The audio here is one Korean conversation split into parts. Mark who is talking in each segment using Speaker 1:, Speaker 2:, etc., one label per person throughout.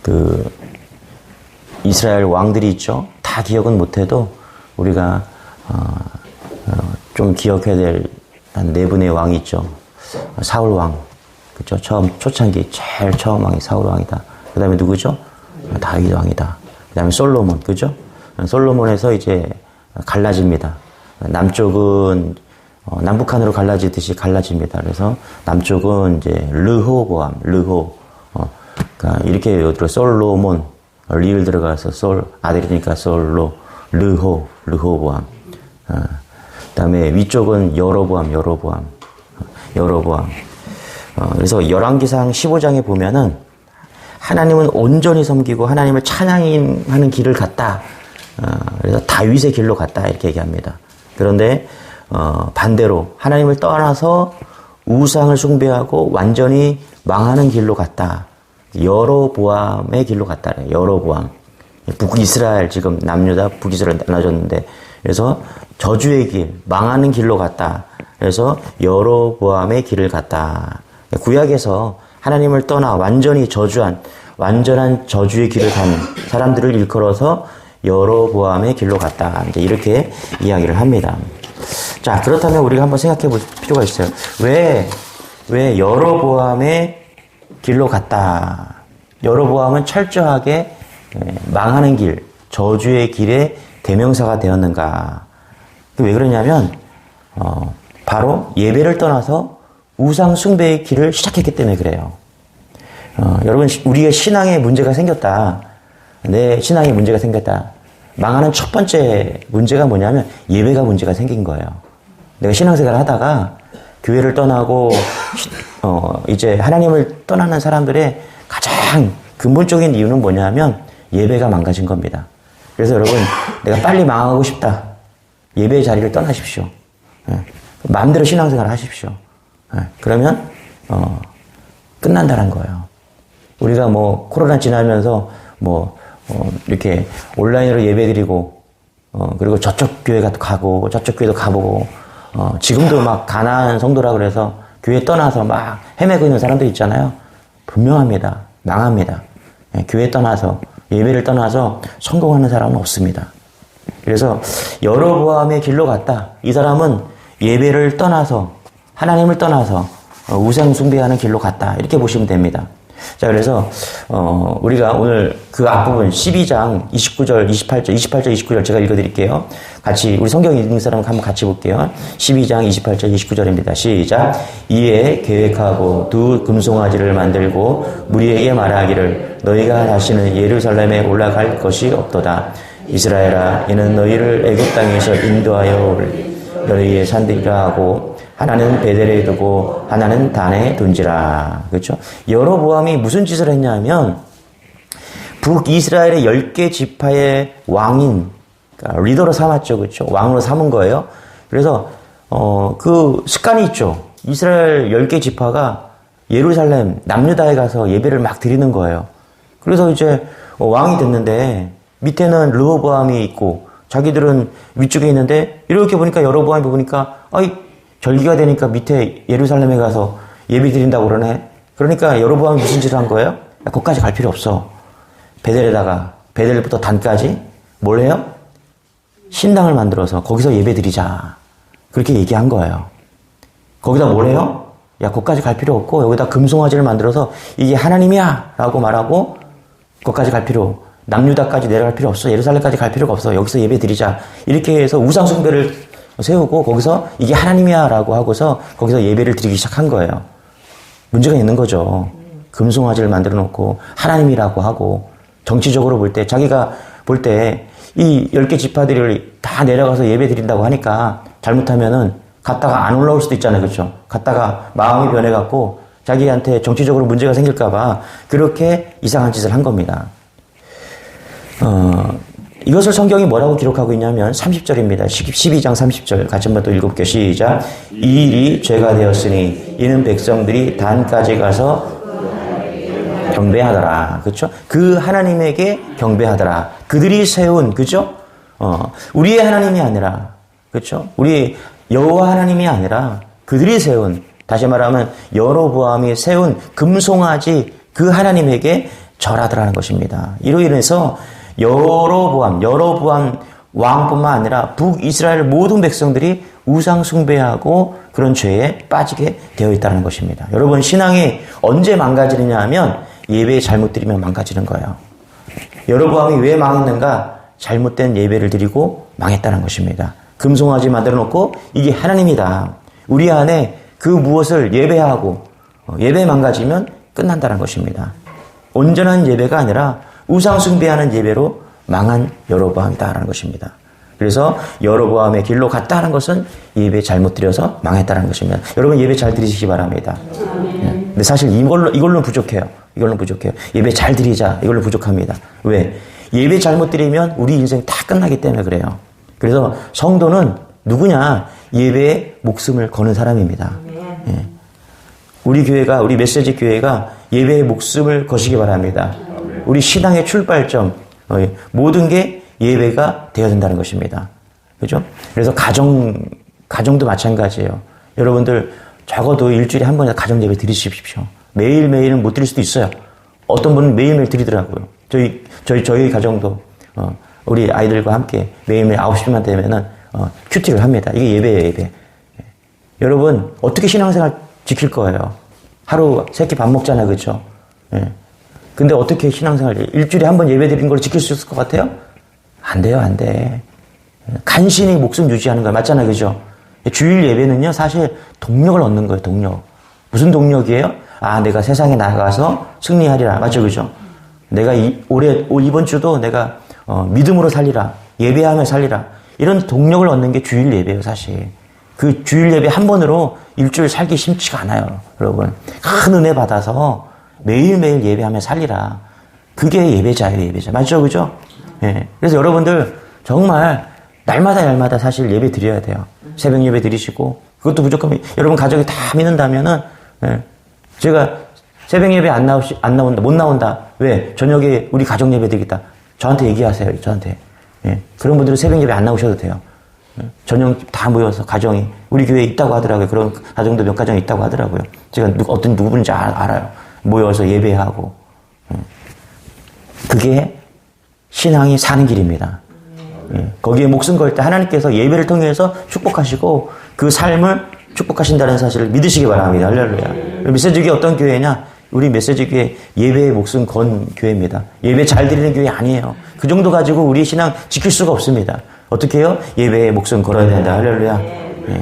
Speaker 1: 그 이스라엘 왕들이 있죠. 다 기억은 못해도 우리가 좀 기억해야 될 한 네 분의 왕이 있죠. 사울 왕, 그렇죠. 처음 초창기 제일 처음 왕이 사울 왕이다. 그 다음에 누구죠? 다윗 왕이다. 그 다음에 솔로몬, 그죠? 솔로몬에서 이제 갈라집니다. 남쪽은 남북한으로 갈라지듯이 갈라집니다. 그래서 남쪽은 이제 르호보암, 그러니까 이렇게 예를 솔로몬, 리을 들어가서 아들이니까 솔로, 르호보암. 그다음에 위쪽은 여로보암. 그래서 열왕기상 15장에 보면은 하나님은 온전히 섬기고 하나님을 찬양하는 길을 갔다. 그래서 다윗의 길로 갔다 이렇게 얘기합니다. 그런데 반대로 하나님을 떠나서 우상을 숭배하고 완전히 망하는 길로 갔다. 여로보암의 길로 갔다. 여로보암. 북이스라엘 지금 남유다 북이스라엘 나눠졌는데 그래서 저주의 길, 망하는 길로 갔다. 그래서 여로보암의 길을 갔다. 구약에서 하나님을 떠나 완전히 완전한 저주의 길을 간 사람들을 일컬어서 여로보암의 길로 갔다. 이제 이렇게 이야기를 합니다. 자, 그렇다면 우리가 한번 생각해 볼 필요가 있어요. 왜 여로보암의 길로 갔다. 여로보암은 철저하게 망하는 길, 저주의 길의 대명사가 되었는가. 왜 그러냐면 바로 예배를 떠나서 우상 숭배의 길을 시작했기 때문에 그래요. 여러분, 우리의 신앙에 문제가 생겼다. 내 신앙에 문제가 생겼다. 망하는 첫 번째 문제가 뭐냐면 예배가 문제가 생긴 거예요. 내가 신앙생활을 하다가 교회를 떠나고 이제 하나님을 떠나는 사람들의 가장 근본적인 이유는 뭐냐면 예배가 망가진 겁니다. 그래서 여러분, 내가 빨리 망하고 싶다. 예배의 자리를 떠나십시오. 마음대로 신앙생활을 하십시오. 그러면 끝난다는 거예요. 우리가 뭐 코로나 지나면서 이렇게 온라인으로 예배드리고 그리고 저쪽 교회 가고 저쪽 교회도 가보고 지금도 막 가난한 성도라 그래서 교회 떠나서 막 헤매고 있는 사람들 있잖아요. 분명합니다. 망합니다. 교회 떠나서 예배를 떠나서 성공하는 사람은 없습니다. 그래서 여로보암의 길로 갔다. 이 사람은 예배를 떠나서 하나님을 떠나서 우상 숭배하는 길로 갔다. 이렇게 보시면 됩니다. 자, 그래서 우리가 오늘 그 앞부분 12장 29절, 28절, 29절 제가 읽어드릴게요. 같이 우리 성경 읽는 사람 한번 같이 볼게요. 12장 28절, 29절입니다. 시작. 이에 계획하고 두 금송아지를 만들고 무리에게 말하기를 너희가 다시는 예루살렘에 올라갈 것이 없도다. 이스라엘아, 이는 너희를 애굽 땅에서 인도하여 올 너희의 산들이라 하고 하나는 베델에 두고 하나는 단에 둔지라. 그렇죠? 여로보암이 무슨 짓을 했냐면 북이스라엘의 10개 지파의 왕인, 그러니까 리더로 삼았죠. 그렇죠? 왕으로 삼은 거예요. 그래서 그 습관이 있죠. 이스라엘 10개 지파가 예루살렘 남유다에 가서 예배를 막 드리는 거예요. 그래서 이제 왕이 됐는데 밑에는 르호보암이 있고 자기들은 위쪽에 있는데 이렇게 보니까 여로보암이 보니까 절기가 되니까 밑에 예루살렘에 가서 예배 드린다고 그러네. 그러니까 여로보암이 무슨 짓을 한 거예요? 거기까지 갈 필요 없어. 베델부터 단까지 뭘 해요? 신당을 만들어서 거기서 예배 드리자. 그렇게 얘기한 거예요. 거기다 뭘 해요? 거기까지 갈 필요 없고 여기다 금송아지를 만들어서 이게 하나님이야 라고 말하고 거기까지 갈 필요, 남유다까지 내려갈 필요 없어. 예루살렘까지 갈 필요가 없어. 여기서 예배 드리자. 이렇게 해서 우상 숭배를 세우고 거기서 이게 하나님이야 라고 하고서 거기서 예배를 드리기 시작한 거예요. 문제가 있는 거죠. 금송아지를 만들어 놓고 하나님이라고 하고 정치적으로 볼 때 자기가 볼 때 이 10개 지파들이 다 내려가서 예배 드린다고 하니까 잘못하면은 갔다가 안 올라올 수도 있잖아요. 그렇죠? 갔다가 마음이 변해갖고 자기한테 정치적으로 문제가 생길까봐 그렇게 이상한 짓을 한 겁니다. 이것을 성경이 뭐라고 기록하고 있냐면 30절입니다. 12장 30절 같이 한번 또 읽어볼게요. 시작. 이 일이 죄가 되었으니 이는 백성들이 단까지 가서 경배하더라. 그렇죠? 그 하나님에게 경배하더라. 그들이 세운, 그죠? 우리의 하나님이 아니라, 그렇죠? 우리 여호와 하나님이 아니라 그들이 세운, 다시 말하면 여로보암이 세운 금송아지 그 하나님에게 절하더라는 것입니다. 이로 인해서 여로보암 왕뿐만 아니라 북이스라엘 모든 백성들이 우상 숭배하고 그런 죄에 빠지게 되어 있다는 것입니다. 여러분, 신앙이 언제 망가지느냐 하면 예배에 잘못 드리면 망가지는 거예요. 여로보암이 왜 망했는가? 잘못된 예배를 드리고 망했다는 것입니다. 금송아지 만들어 놓고 이게 하나님이다. 우리 안에 그 무엇을 예배하고 예배 망가지면 끝난다는 것입니다. 온전한 예배가 아니라 우상 숭배하는 예배로 망한 여로보암이다라는 것입니다. 그래서 여로보암의 길로 갔다는 것은 예배 잘못 드려서 망했다는 것입니다. 여러분, 예배 잘 드리시기 바랍니다. 근데 사실 이걸로는 부족해요. 예배 잘 드리자. 이걸로 부족합니다. 왜? 예배 잘못 드리면 우리 인생 다 끝나기 때문에 그래요. 그래서 성도는 누구냐? 예배에 목숨을 거는 사람입니다. 예. 우리 메시지 교회가 예배에 목숨을 거시기 바랍니다. 우리 신앙의 출발점, 모든 게 예배가 되어야 된다는 것입니다. 그죠? 그래서 가정도 마찬가지예요. 여러분들 적어도 일주일에 한 번이라도 가정 예배 드리십시오. 매일매일은 못 드릴 수도 있어요. 어떤 분은 매일매일 드리더라고요. 저희 가정도, 우리 아이들과 함께 매일매일 9시만 되면은, 큐티를 합니다. 이게 예배예요, 예배. 여러분, 어떻게 신앙생활 지킬 거예요? 하루 3끼 밥 먹잖아요, 그쵸? 예. 근데 어떻게 신앙생활, 일주일에 한 번 예배 드리는 걸 지킬 수 있을 것 같아요? 안 돼요, 안 돼. 간신히 목숨 유지하는 거예요. 맞잖아요, 그죠? 주일 예배는요, 사실 동력을 얻는 거예요, 동력. 무슨 동력이에요? 내가 세상에 나가서 승리하리라. 맞죠, 그죠? 내가 이번 주도 내가, 믿음으로 살리라. 예배하며 살리라. 이런 동력을 얻는 게 주일 예배예요, 사실. 그 주일 예배 한 번으로 일주일 살기 쉽지가 않아요, 여러분. 큰 은혜 받아서 매일매일 예배하며 살리라. 그게 예배자예요, 예배자. 맞죠, 그죠? 예. 그래서 여러분들 정말 날마다 사실 예배 드려야 돼요. 새벽 예배 드리시고, 그것도 부족하면, 여러분 가족이 다 믿는다면은, 예. 제가 새벽 예배 못 나온다. 왜? 저녁에 우리 가족 예배 드리겠다. 저한테 얘기하세요, 저한테. 예. 그런 분들은 새벽 예배 안 나오셔도 돼요. 저녁 다 모여서 가정이 우리 교회에 있다고 하더라고요. 그런 가정도 몇 가정이 있다고 하더라고요. 제가 누구분인지 알아요. 모여서 예배하고. 그게 신앙이 사는 길입니다. 거기에 목숨 걸 때 하나님께서 예배를 통해서 축복하시고 그 삶을 축복하신다는 사실을 믿으시기 바랍니다. 할렐루야. 메시지교회 어떤 교회냐? 우리 메시지교회 예배에 목숨 건 교회입니다. 예배 잘 드리는 교회 아니에요. 그 정도 가지고 우리 신앙 지킬 수가 없습니다. 어떻게 해요? 예배에 목숨 걸어야 된다. 할렐루야. 예.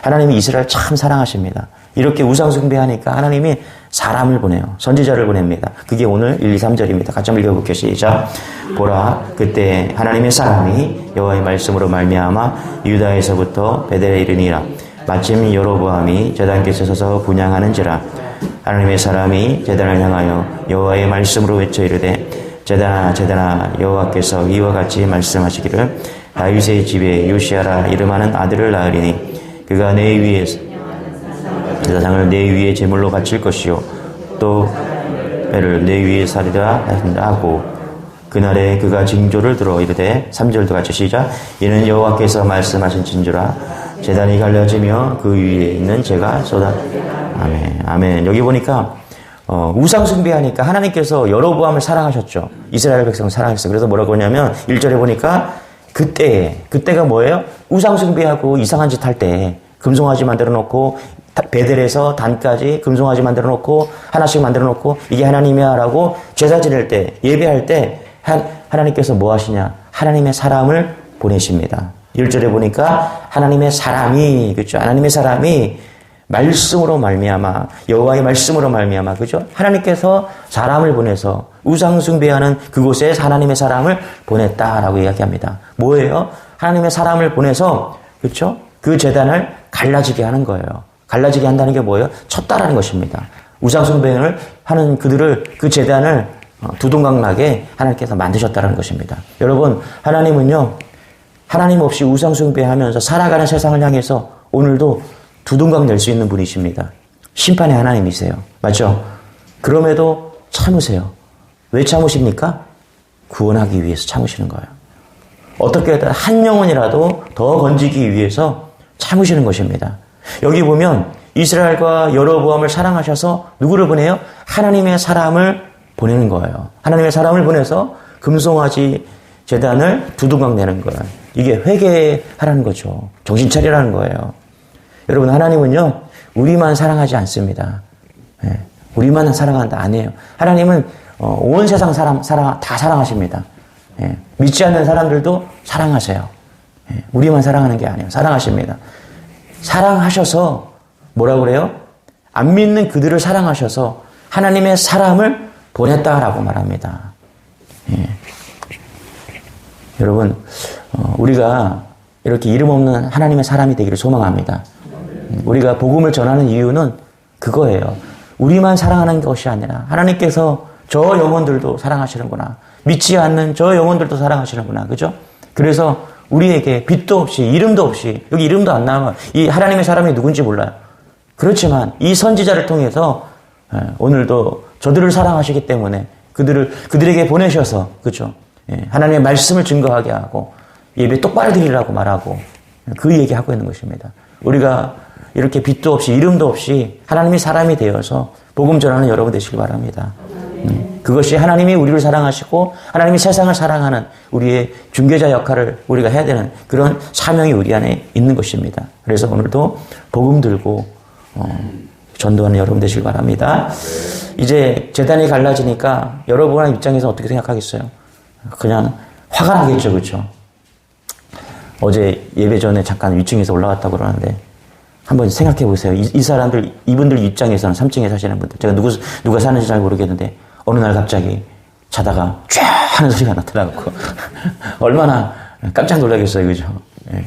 Speaker 1: 하나님이 이스라엘 참 사랑하십니다. 이렇게 우상숭배하니까 하나님이 사람을 보내요. 선지자를 보냅니다. 그게 오늘 1, 2, 3절입니다. 같이 한번 읽어볼게요. 시작. 보라, 그때 하나님의 사람이 여호와의 말씀으로 말미암아 유다에서부터 베델에 이르니라. 마침 여로보암이 제단곁에 서서 분향하는지라. 하나님의 사람이 제단을 향하여 여호와의 말씀으로 외쳐 이르되 제단아 제단아 여호와께서 이와 같이 말씀하시기를 다윗의 집에 요시아라 이름하는 아들을 낳으리니 그가 내 위에 제사장을 내 위에 제물로 바칠 것이요 또 배를 내 위에 사리라 하고 그날에 그가 징조를 들어 이르되 3절도 같이 시작. 이는 여호와께서 말씀하신 징조라 제단이 갈라지며 그 위에 있는 재가 쏟아. 아멘. 아멘. 여기 보니까 우상 숭배하니까 하나님께서 여로보암을 사랑하셨죠. 이스라엘 백성을 사랑했어요. 그래서 뭐라고 하냐면 1절에 보니까 그때가 뭐예요? 우상 숭배하고 이상한 짓 할 때 금송아지 만들어 놓고 베델에서 단까지 금송아지 만들어 놓고 하나씩 만들어 놓고 이게 하나님이야 라고 제사 지낼 때 예배할 때 하나님께서 뭐 하시냐? 하나님의 사람을 보내십니다. 1절에 보니까 하나님의 사람이 그렇죠? 하나님의 사람이 말씀으로 말미암아 여호와의 말씀으로 말미암아 그죠? 하나님께서 사람을 보내서 우상 숭배하는 그곳에 하나님의 사람을 보냈다라고 이야기합니다. 뭐예요? 하나님의 사람을 보내서 그렇죠? 그 제단을 갈라지게 하는 거예요. 갈라지게 한다는 게 뭐예요? 쳤다라는 것입니다. 우상 숭배를 하는 그 제단을 두동강나게 하나님께서 만드셨다는 것입니다. 여러분, 하나님은요, 하나님 없이 우상 숭배하면서 살아가는 세상을 향해서 오늘도 두동강 낼 수 있는 분이십니다. 심판의 하나님이세요. 맞죠? 그럼에도 참으세요. 왜 참으십니까? 구원하기 위해서 참으시는 거예요. 어떻게든 한 영혼이라도 더 건지기 위해서 참으시는 것입니다. 여기 보면 이스라엘과 여로보암을 사랑하셔서 누구를 보내요? 하나님의 사람을 보내는 거예요. 하나님의 사람을 보내서 금송아지 제단을 두둥강 내는 거예요. 이게 회개하라는 거죠. 정신 차리라는 거예요. 여러분, 하나님은요, 우리만 사랑하지 않습니다. 예, 우리만 사랑한다 아니에요. 하나님은 온 세상 사람 다 사랑하십니다. 예, 믿지 않는 사람들도 사랑하세요. 예, 우리만 사랑하는 게 아니에요. 사랑하십니다. 사랑하셔서 뭐라고 그래요? 안 믿는 그들을 사랑하셔서 하나님의 사람을 보냈다라고 말합니다. 예. 여러분, 우리가 이렇게 이름 없는 하나님의 사람이 되기를 소망합니다. 우리가 복음을 전하는 이유는 그거예요. 우리만 사랑하는 것이 아니라 하나님께서 저 영혼들도 사랑하시는구나. 믿지 않는 저 영혼들도 사랑하시는구나. 그죠? 그래서 우리에게 빛도 없이 이름도 없이, 여기 이름도 안 나오면 이 하나님의 사람이 누군지 몰라요. 그렇지만 이 선지자를 통해서 오늘도 저들을 사랑하시기 때문에 그들에게 보내셔서, 그죠? 하나님의 말씀을 증거하게 하고 예배 똑바로 드리라고 말하고 그 얘기하고 있는 것입니다. 우리가 이렇게 빛도 없이 이름도 없이 하나님의 사람이 되어서 복음 전하는 여러분 되시길 바랍니다. 그것이 하나님이 우리를 사랑하시고 하나님이 세상을 사랑하는 우리의 중개자 역할을 우리가 해야 되는 그런 사명이 우리 안에 있는 것입니다. 그래서 오늘도 복음 들고 전도하는 여러분 되시길 바랍니다. 이제 제단이 갈라지니까 여러분의 입장에서 어떻게 생각하겠어요? 그냥 화가 나겠죠, 그렇죠? 어제 예배 전에 잠깐 위층에서 올라왔다고 그러는데 한번 생각해 보세요. 이 사람들, 이분들 입장에서는 3층에 사시는 분들, 제가 누가 사는지 잘 모르겠는데 어느 날 갑자기 자다가 쫙 하는 소리가 나타나고 얼마나 깜짝 놀라겠어요, 그죠? 예.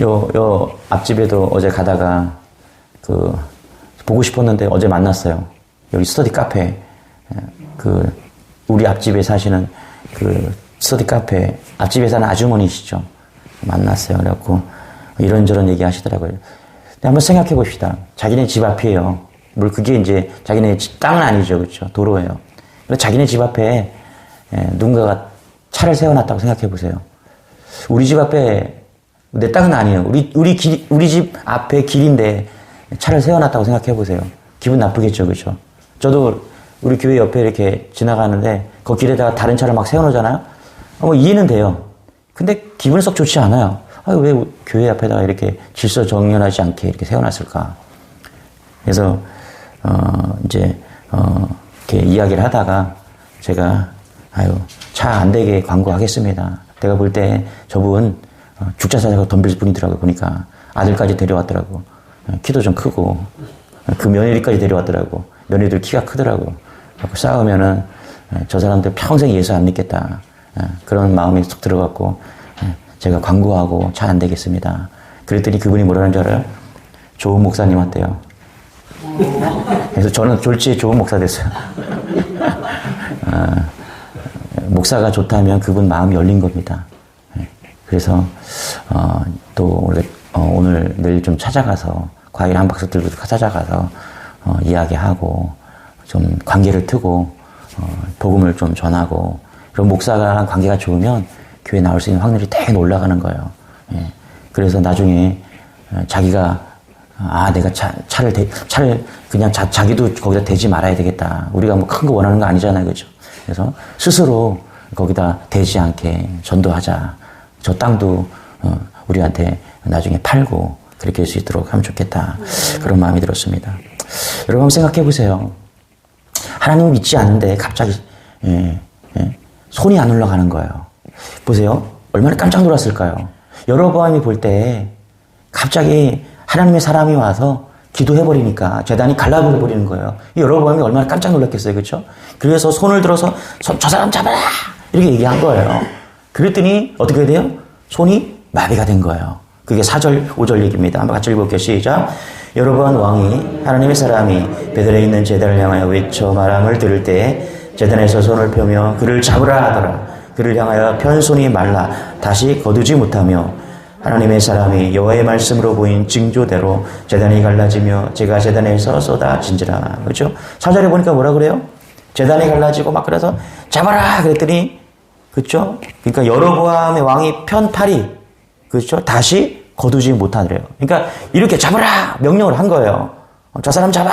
Speaker 1: 요 앞집에도 어제 가다가 보고 싶었는데 어제 만났어요. 여기 스터디 카페, 우리 앞집에 사시는 스터디 카페 앞집에 사는 아주머니시죠. 만났어요. 그래갖고 이런저런 얘기 하시더라고요. 근데 한번 생각해 봅시다. 자기네 집 앞이에요. 물 그게 이제 자기네 집 땅은 아니죠, 그렇죠? 도로예요. 그래서 자기네 집 앞에 누군가가 차를 세워놨다고 생각해 보세요. 우리 집 앞에 내 땅은 아니에요. 우리 집 앞에 길인데 차를 세워놨다고 생각해 보세요. 기분 나쁘겠죠, 그렇죠? 저도 우리 교회 옆에 이렇게 지나가는데 그 길에다가 다른 차를 막 세워놓잖아요. 뭐 이해는 돼요. 근데 기분 썩 좋지 않아요. 왜 교회 앞에다가 이렇게 질서 정연하지 않게 이렇게 세워놨을까? 그래서 이렇게 이야기를 하다가 제가 차 안 되게 광고하겠습니다. 내가 볼 때 저분 죽자 사자가 덤빌 분이더라고요. 보니까 아들까지 데려왔더라고. 키도 좀 크고 그 며느리까지 데려왔더라고. 며느리들 키가 크더라고. 싸우면은 저 사람들 평생 예수 안 믿겠다. 그런 마음이 쏙 들어갔고 제가 광고하고 차 안 되겠습니다. 그랬더니 그분이 뭐라는 줄 알아요? 좋은 목사님한테요. 그래서 저는 졸지에 좋은 목사 됐어요. 목사가 좋다면 그분 마음이 열린 겁니다. 그래서 또 오늘 내일 좀 찾아가서 과일 한 박스 들고 찾아가서 이야기하고 좀 관계를 트고 복음을 좀 전하고 그런 목사랑 관계가 좋으면 교회 나올 수 있는 확률이 되게 올라가는 거예요. 그래서 나중에 자기가 내가 차를 그냥 자기도 거기다 대지 말아야 되겠다. 우리가 뭐 큰 거 원하는 거 아니잖아요, 그렇죠? 그래서 스스로 거기다 대지 않게 전도하자. 저 땅도 우리한테 나중에 팔고 그렇게 할 수 있도록 하면 좋겠다. 그런 마음이 들었습니다. 여러분 한번 생각해 보세요. 하나님 믿지 않는데 갑자기 손이 안 올라가는 거예요. 보세요. 얼마나 깜짝 놀랐을까요? 여로보암이 볼 때 갑자기 하나님의 사람이 와서 기도해버리니까 제단이 갈라버리는 거예요. 여로보암이 얼마나 깜짝 놀랐겠어요. 그렇죠? 그래서 손을 들어서 저 사람 잡아라! 이렇게 얘기한 거예요. 그랬더니 어떻게 돼요? 손이 마비가 된 거예요. 그게 4절, 5절 얘기입니다. 한번 같이 읽어볼게요. 시작. 여로보암 왕이 하나님의 사람이 베델에 있는 제단을 향하여 외쳐 말함을 들을 때 제단에서 손을 펴며 그를 잡으라 하더라. 그를 향하여 편 손이 말라 다시 거두지 못하며 하나님의 사람이 여호와의 말씀으로 보인 징조대로 제단이 갈라지며 제가 제단에서 쏟아진지라. 그렇죠? 4절에 보니까 뭐라 그래요? 제단이 갈라지고 막 그래서 잡아라 그랬더니 그렇죠? 그러니까 여로보암의 왕이 편 팔이 그렇죠? 다시 거두지 못하더래요. 그러니까 이렇게 잡아라 명령을 한 거예요. 저 사람 잡아.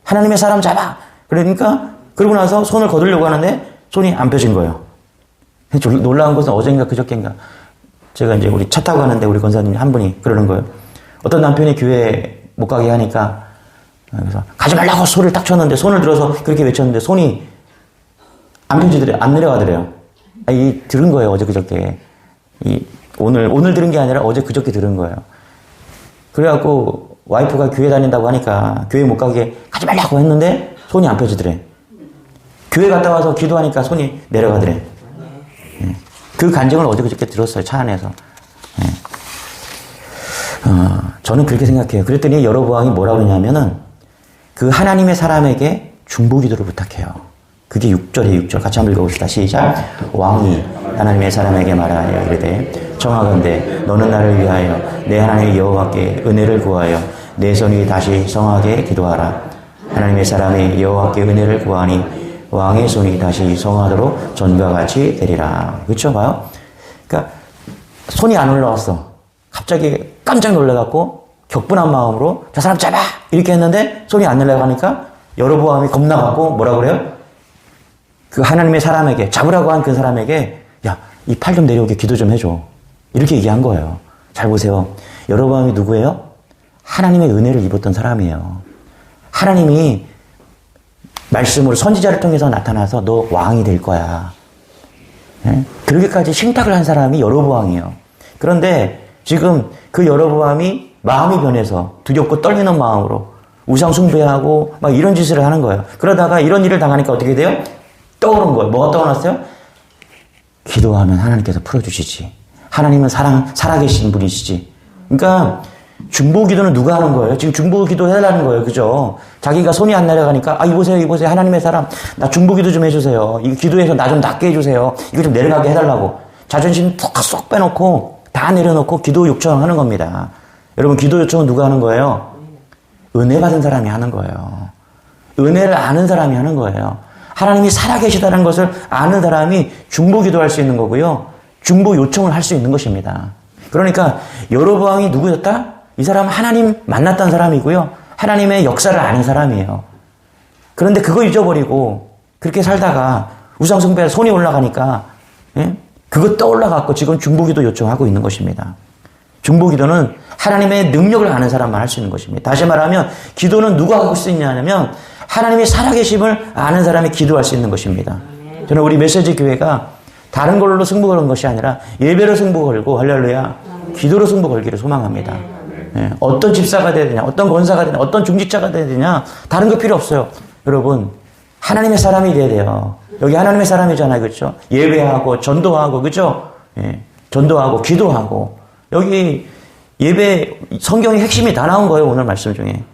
Speaker 1: 하나님의 사람 잡아. 그러니까 그러고 나서 손을 거두려고 하는데 손이 안 펴진 거예요. 놀라운 것은 어젠가 그저께인가 제가 이제 우리 차 타고 가는데 우리 권사님 한 분이 그러는 거예요. 어떤 남편이 교회 못 가게 하니까 그래서 가지 말라고 소리를 딱 쳤는데 손을 들어서 그렇게 외쳤는데 손이 안 펴지더래요. 안 내려가더래요. 이 들은 거예요. 어제 그저께. 오늘 들은 게 아니라 어제 그저께 들은 거예요. 그래갖고 와이프가 교회 다닌다고 하니까 교회 못 가게 가지 말라고 했는데 손이 안 펴지더래. 교회 갔다 와서 기도하니까 손이 내려가더래. 예. 그 간증을 어제 그저께 들었어요. 차 안에서. 예. 저는 그렇게 생각해요. 그랬더니 여로보암이 뭐라고 했냐면은 그 하나님의 사람에게 중보기도를 부탁해요. 그게 6절이에요. 6절 같이 한번 읽어봅시다. 시작. 왕이 하나님의 사람에게 말하여 이르되 청하건대 너는 나를 위하여 내 하나님 여호와께 은혜를 구하여 내 손이 다시 성하게 기도하라. 하나님의 사람이 여호와께 은혜를 구하니 왕의 손이 다시 성하도록 전과 같이 되리라. 그렇죠? 봐요. 그러니까 손이 안 올라왔어. 갑자기 깜짝 놀라갖고 격분한 마음으로 저 사람 잡아! 이렇게 했는데 손이 안 올라가니까 여로보암이 겁나갖고 뭐라 그래요? 그 하나님의 사람에게 잡으라고 한 그 사람에게 야, 이 팔 좀 내려오게 기도 좀 해줘. 이렇게 얘기한 거예요. 잘 보세요. 여로보암이 누구예요? 하나님의 은혜를 입었던 사람이에요. 하나님이 말씀으로 선지자를 통해서 나타나서 너 왕이 될 거야. 네? 그렇게까지 신탁을 한 사람이 여로보암이에요. 그런데 지금 그 여로보암이 마음이 변해서 두렵고 떨리는 마음으로 우상 숭배하고 막 이런 짓을 하는 거예요. 그러다가 이런 일을 당하니까 어떻게 돼요? 떠오른 거예요. 뭐가 떠올랐어요? 기도하면 하나님께서 풀어주시지. 하나님은 살아계신 분이시지. 그러니까 중보기도는 누가 하는 거예요? 지금 중보기도 해달라는 거예요. 그죠? 자기가 손이 안 내려가니까 이보세요. 하나님의 사람 나 중보기도 좀 해주세요. 이 기도해서 나 좀 낫게 해주세요. 이거 좀 내려가게 해달라고. 자존심 쏙 빼놓고 다 내려놓고 기도 요청하는 겁니다. 여러분 기도 요청은 누가 하는 거예요? 은혜 받은 사람이 하는 거예요. 은혜를 아는 사람이 하는 거예요. 하나님이 살아계시다는 것을 아는 사람이 중보기도할 수 있는 거고요. 중보 요청을 할 수 있는 것입니다. 그러니까 여로보암이 누구였다? 이 사람은 하나님 만났던 사람이고요. 하나님의 역사를 아는 사람이에요. 그런데 그거 잊어버리고 그렇게 살다가 우상숭배에 손이 올라가니까 그거 떠올라갖고 지금 중보기도 요청하고 있는 것입니다. 중보기도는 하나님의 능력을 아는 사람만 할 수 있는 것입니다. 다시 말하면 기도는 누가 하고 수 있냐면 하나님의 살아계심을 아는 사람이 기도할 수 있는 것입니다. 저는 우리 메시지 교회가 다른 걸로 승부 거는 것이 아니라 예배로 승부 걸고 할렐루야 기도로 승부 걸기를 소망합니다. 어떤 집사가 돼야 되냐, 어떤 권사가 되냐, 어떤 중직자가 돼야 되냐 다른 거 필요 없어요. 여러분 하나님의 사람이 돼야 돼요. 여기 하나님의 사람이잖아요. 그렇죠? 예배하고 전도하고 그렇죠? 전도하고 기도하고 여기 예배 성경의 핵심이 다 나온 거예요. 오늘 말씀 중에.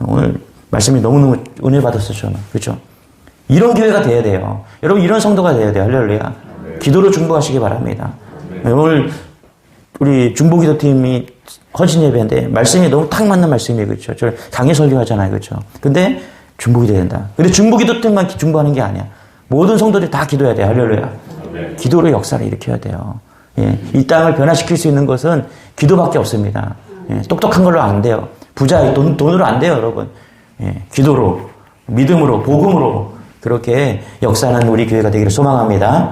Speaker 1: 오늘 말씀이 너무너무 은혜 받았어요. 저는. 그렇죠? 이런 교회가 돼야 돼요. 여러분 이런 성도가 돼야 돼요. 할렐루야. 기도로 중보하시기 바랍니다. 오늘 우리 중보기도팀이 헌신 예배인데 말씀이 너무 딱 맞는 말씀이에요. 그렇죠? 저 강의 설교하잖아요. 그렇죠? 근데 중보기도 된다. 근데 중보기도팀만 중보하는 게 아니야. 모든 성도들이 다 기도해야 돼요. 할렐루야. 기도로 역사를 일으켜야 돼요. 이 땅을 변화시킬 수 있는 것은 기도밖에 없습니다. 똑똑한 걸로 안 돼요. 부자, 돈으로 안 돼요, 여러분. 기도로, 믿음으로, 복음으로 그렇게 역사하는 우리 교회가 되기를 소망합니다.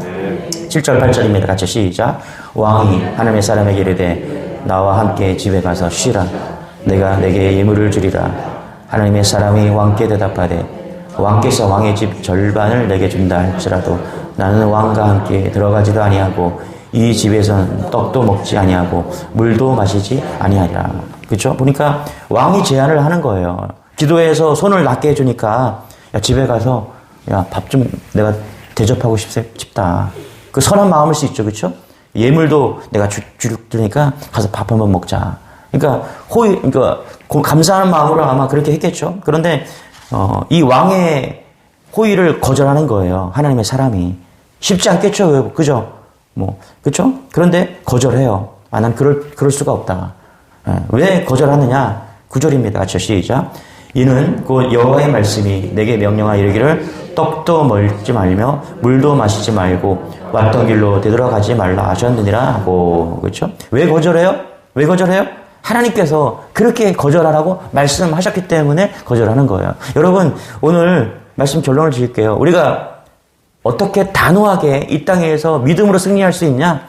Speaker 1: 7절, 8절입니다. 같이 시작. 왕이 하나님의 사람에게 이르되 나와 함께 집에 가서 쉬라. 내가 내게 예물을 주리라. 하나님의 사람이 왕께 대답하되 왕께서 왕의 집 절반을 내게 준다 할지라도 나는 왕과 함께 들어가지도 아니하고 이 집에서는 떡도 먹지 아니하고 물도 마시지 아니하리라. 그렇죠? 보니까 왕이 제안을 하는 거예요. 기도해서 손을 낫게 해주니까 야 집에 가서 야 밥 좀 내가 대접하고 싶다. 그 선한 마음일 수 있죠. 그렇죠? 예물도 내가 줄 테니까 가서 밥 한번 먹자. 그러니까 그러니까 감사하는 마음으로 아마 그렇게 했겠죠. 그런데 이 왕의 호의를 거절하는 거예요. 하나님의 사람이 쉽지 않겠죠. 그죠? 그렇죠? 그런데 거절해요. 난 그럴 수가 없다. 왜 거절하느냐? 9절입니다. 같이 시작. 이는 곧 여호와의 말씀이 내게 명령하여 이르기를 떡도 먹지 말며 물도 마시지 말고 왔던 길로 되돌아가지 말라 하셨느니라 하고. 그렇죠? 왜 거절해요? 왜 거절해요? 하나님께서 그렇게 거절하라고 말씀하셨기 때문에 거절하는 거예요. 여러분 오늘 말씀 결론을 지을게요. 우리가 어떻게 단호하게 이 땅에서 믿음으로 승리할 수 있냐?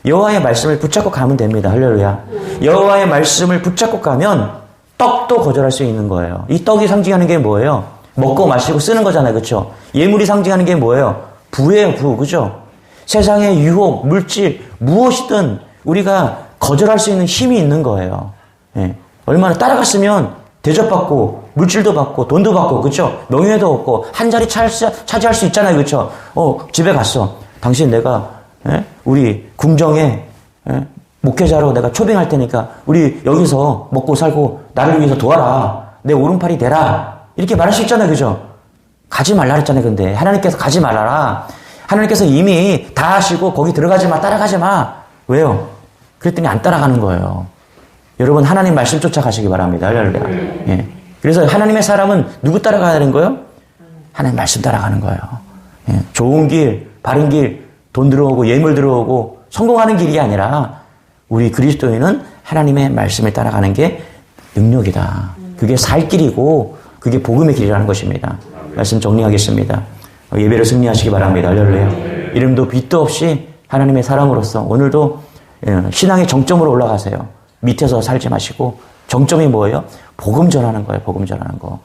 Speaker 1: 여호와의 말씀을 붙잡고 가면 됩니다. 할렐루야. 여호와의 말씀을 붙잡고 가면 떡도 거절할 수 있는 거예요. 이 떡이 상징하는 게 뭐예요? 먹고 마시고 쓰는 거잖아요. 그렇죠? 예물이 상징하는 게 뭐예요? 부예요, 부. 그죠? 세상의 유혹, 물질, 무엇이든 우리가 거절할 수 있는 힘이 있는 거예요. 예. 얼마나 따라갔으면 대접받고 물질도 받고 돈도 받고 그렇죠? 명예도 얻고 한 자리 차지할 수 있잖아요. 그렇죠? 집에 갔어. 당신 내가 우리 궁정에 목회자로 내가 초빙할 테니까 우리 여기서 먹고 살고 나를 위해서 도와라. 내 오른팔이 되라. 이렇게 말할 수 있잖아요. 그죠? 가지 말라 그랬잖아요. 근데 하나님께서 가지 말라라. 하나님께서 이미 다 하시고 거기 들어가지 마. 따라가지 마. 왜요? 그랬더니 안 따라가는 거예요. 여러분 하나님 말씀 쫓아가시기 바랍니다. 예. 그래서 하나님의 사람은 누구 따라가야 되는 거예요? 하나님 말씀 따라가는 거예요. 예. 좋은 길, 바른 길, 돈 들어오고 예물 들어오고 성공하는 길이 아니라 우리 그리스도인은 하나님의 말씀을 따라가는 게 능력이다. 그게 살 길이고 그게 복음의 길이라는 것입니다. 말씀 정리하겠습니다. 예배를 승리하시기 바랍니다. 할렐루야. 이름도 빛도 없이 하나님의 사람으로서 오늘도 신앙의 정점으로 올라가세요. 밑에서 살지 마시고 정점이 뭐예요? 복음 전하는 거예요. 복음 전하는 거.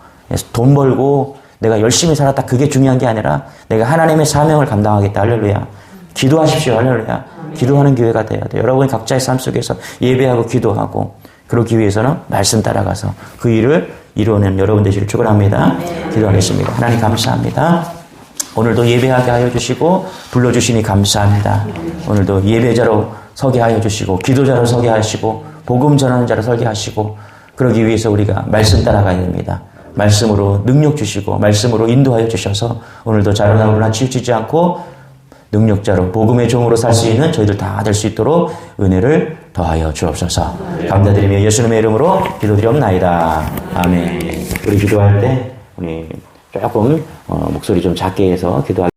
Speaker 1: 돈 벌고 내가 열심히 살았다. 그게 중요한 게 아니라 내가 하나님의 사명을 감당하겠다. 할렐루야. 기도하십시오. 할렐루야. 기도하는 교회가 돼야 돼요. 여러분이 각자의 삶 속에서 예배하고 기도하고 그러기 위해서는 말씀 따라가서 그 일을 이루어낸 여러분 되시길 축원합니다. 기도하겠습니다. 하나님 감사합니다. 오늘도 예배하게 하여 주시고 불러주시니 감사합니다. 오늘도 예배자로 서게 하여 주시고 기도자로 서게 하시고 복음 전하는 자로 서게 하시고 그러기 위해서 우리가 말씀 따라가야 됩니다. 말씀으로 능력 주시고 말씀으로 인도하여 주셔서 오늘도 자로나무나 치우치지 않고 능력자로 복음의 종으로 살 수 있는 저희들 다 될 수 있도록 은혜를 더하여 주옵소서. 감사드리며 예수님의 이름으로 기도드리옵나이다. 아멘. 우리 기도할 때 우리 조금 목소리 좀 작게 해서 기도할